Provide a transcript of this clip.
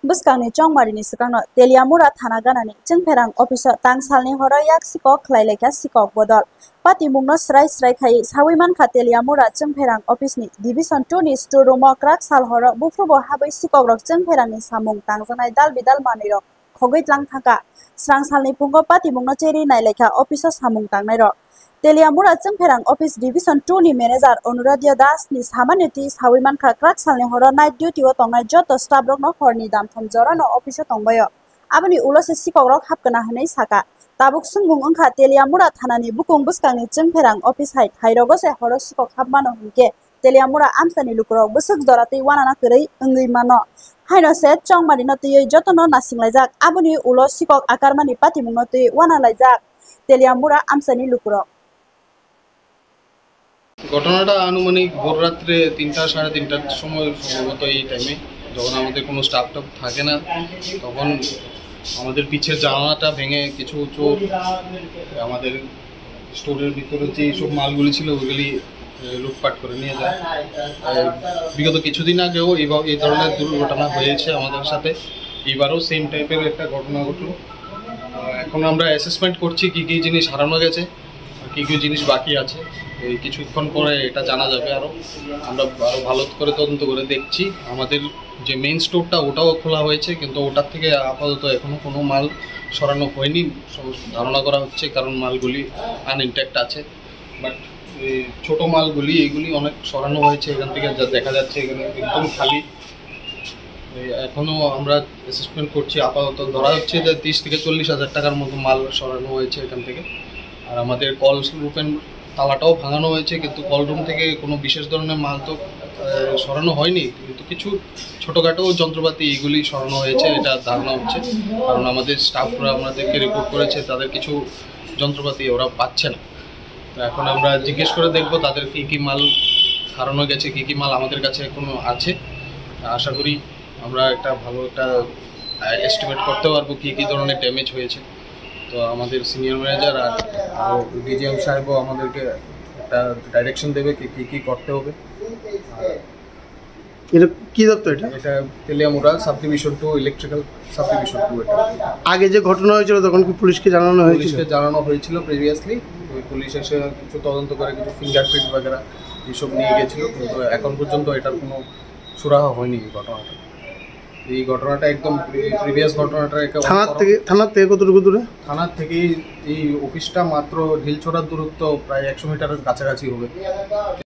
Buskangni chongmarini sikangno Teliamura thana ganani chengpherang office tangsalni horo yak sikok khlailekha sikok bodol pati mungno srai khai sawiman kha Teliamura chengpherang office ni division 2 ni store room krak sal horo bufrubo habai sikok rok chengpherang ni samung tangjanai dal bidal manirok khogitlang thaka srangsalni pungo pati mungno cheri nailekha office samung tangnai rok Teliamura chengpherang office division 2 ni manager Anuradhya Das ni samaniti sawiman kha krak salni horo night duty o tongnai joto staff rok no horni dam thom jora no office o tongbayo aboni ulose sikok rok hapkana hanai saka tabuk sungmung ongkha Teliamura thanani bukung buskangni chengpherang office hai thairogo se horo sikok hapmano hingke Teliamura amsani lukrok busuk jorati wanana kwrei ongui mano haino se chongmari no tui joto no nasinglajak aboni ulo sikok akarmani patimung no tui wana laijak Teliamura amsani lukrok ঘটনাটা আনুমানিক ভোর রাত্রে 3টা সাড়ে 3টার সময় সম্ভবত এই টাইমে যখন আমাদের কোনো স্টাফ থাকে না তখন আমাদের পিছের জানালাটা ভেঙে কিছু চোর আমাদের স্টোরের ভিতরে যে সব মালগুলি ছিল ওগুলি লুটপাট করে নিয়ে যায়। বিগত কিছুদিন আগেও এই ধরনের দুর্ঘটনা হয়েছে আমাদের সাথে, এবারও সেম টাইপের একটা ঘটনা ঘটলো। এখন আমরা অ্যাসেসমেন্ট করছি কী কী জিনিস হারানো গেছে, কী কী জিনিস বাকি আছে। এই কিছুক্ষণ পরে এটা জানা যাবে। আমরা আরও ভালো করে তদন্ত করে দেখছি। আমাদের যে মেইন স্টোরটা ওটাও খোলা হয়েছে, কিন্তু ওটার থেকে আপাতত এখনও কোনো মাল সরানো হয়নি ধারণা করা হচ্ছে, কারণ মালগুলি আনইনট্যাক্ট আছে। বাট ছোটো মালগুলি এগুলি অনেক সরানো হয়েছে। এখান থেকে যা দেখা যাচ্ছে এখানে একদম খালি। এখনও আমরা অ্যাসেসমেন্ট করছি। আপাতত ধরা হচ্ছে যে 30 থেকে 40 হাজার টাকার মতো মাল সরানো হয়েছে এখান থেকে। আর আমাদের কল রুমের তালাটাও ভাঙানো হয়েছে, কিন্তু কল রুম থেকে কোনো বিশেষ ধরনের মাল তো সরানো হয়নি, কিন্তু কিছু ছোটোখাটো যন্ত্রপাতি এগুলি সরানো হয়েছে এটা ধারণা হচ্ছে। কারণ আমাদের স্টাফরা আমাদেরকে রিপোর্ট করেছে তাদের কিছু যন্ত্রপাতি ওরা পাচ্ছে না। এখন আমরা জিজ্ঞেস করে দেখবো তাদের কী কী মাল হারানো গেছে, কী কী মাল আমাদের কাছে এখনো আছে। আশা করি আমরা একটা ভালো একটা এস্টিমেট করতে পারবো কী কী ধরনের ড্যামেজ হয়েছে। তো আমাদের সিনিয়র ম্যানেজার আর ডিজিএম সাহেবও আমাদেরকে একটা ডাইরেকশন দেবে কী কী করতে হবে। এটা কি দপ্তর? এটা Teliamura sub division 2 electrical sub division 2। এটা আগে যে ঘটনা হয়েছিল তখন কি পুলিশকে জানানো হয়েছিল প্রিভিয়াসলি। ওই পুলিশ এসে কিছু তদন্ত করে কিছু ফিঙ্গারপ্রিন্ট বাগেরা এইসব নিয়ে গেছিলো, কিন্তু এখন পর্যন্ত এটার কোনো সুরাহা হয়নি। এই ঘটনাটা একদম প্রিভিয়াস ঘটনাটা থানার থেকে কতটুকু দূরে? থানার থেকে এই অফিসটা মাত্র ঢিলছোড়ার দূরত্ব প্রায় 100 মিটারের কাছাকাছি হবে।